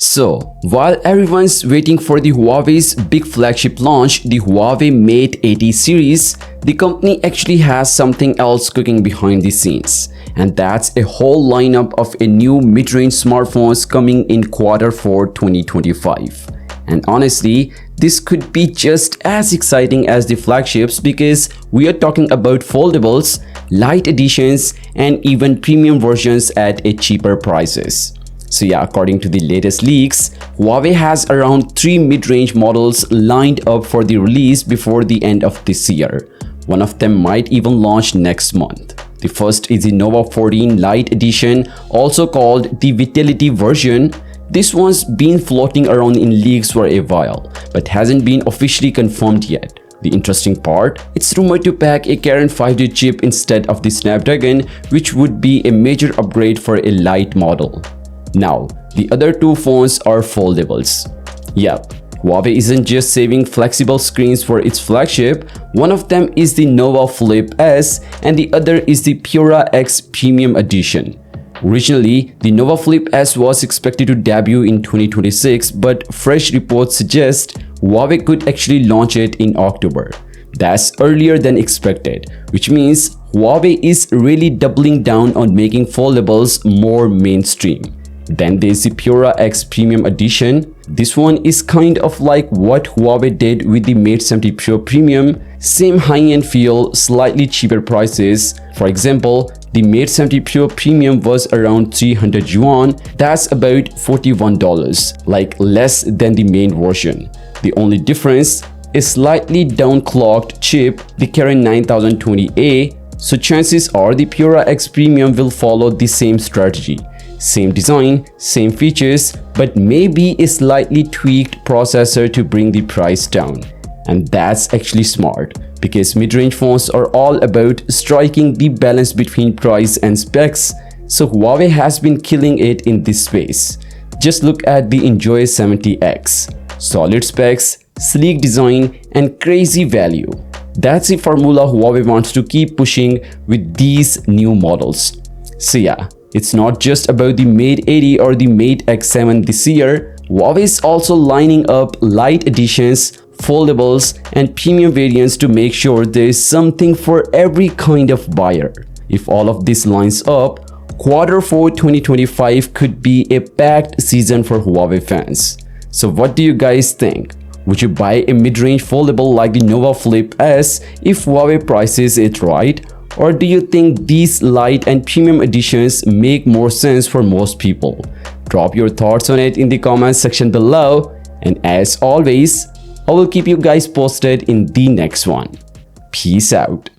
So, while everyone's waiting for the Huawei's big flagship launch, the Huawei Mate 80 series, the company actually has something else cooking behind the scenes. And that's a whole lineup of a new mid-range smartphones coming in Q4 2025. And honestly, this could be just as exciting as the flagships because we are talking about foldables, light editions, and even premium versions at a cheaper prices. So yeah, according to the latest leaks, Huawei has around 3 mid-range models lined up for the release before the end of this year. One of them might even launch next month. The first is the Nova 14 Lite Edition, also called the Vitality version. This one's been floating around in leaks for a while, but hasn't been officially confirmed yet. The interesting part, it's rumored to pack a current 5G chip instead of the Snapdragon, which would be a major upgrade for a light model. Now, the other two phones are foldables. Yep, Huawei isn't just saving flexible screens for its flagship. One of them is the Nova Flip S and the other is the Pura X Premium Edition. Originally, the Nova Flip S was expected to debut in 2026, but fresh reports suggest Huawei could actually launch it in October. That's earlier than expected, which means Huawei is really doubling down on making foldables more mainstream. Then there's the Pura X Premium Edition. This one is kind of like what Huawei did with the Mate 70 Pro Premium. Same high-end feel, slightly cheaper prices. For example, the Mate 70 Pro Premium was around 300 yuan. That's about $41, like less than the main version. The only difference is slightly downclocked chip, the current 9020A. So chances are the Pura X Premium will follow the same strategy. Same design, same features, but maybe a slightly tweaked processor to bring the price down. And that's actually smart, because mid-range phones are all about striking the balance between price and specs, so Huawei has been killing it in this space. Just look at the Enjoy 70X. Solid specs, sleek design, and crazy value. That's the formula Huawei wants to keep pushing with these new models. So yeah, it's not just about the Mate 80 or the Mate X7 this year. Huawei is also lining up light editions, foldables, and premium variants to make sure there is something for every kind of buyer. If all of this lines up, Q4 2025 could be a packed season for Huawei fans. So what do you guys think? Would you buy a mid-range foldable like the Nova Flip S if Huawei prices it right? Or do you think these light and premium editions make more sense for most people? Drop your thoughts on it in the comments section below. And as always, I will keep you guys posted in the next one. Peace out.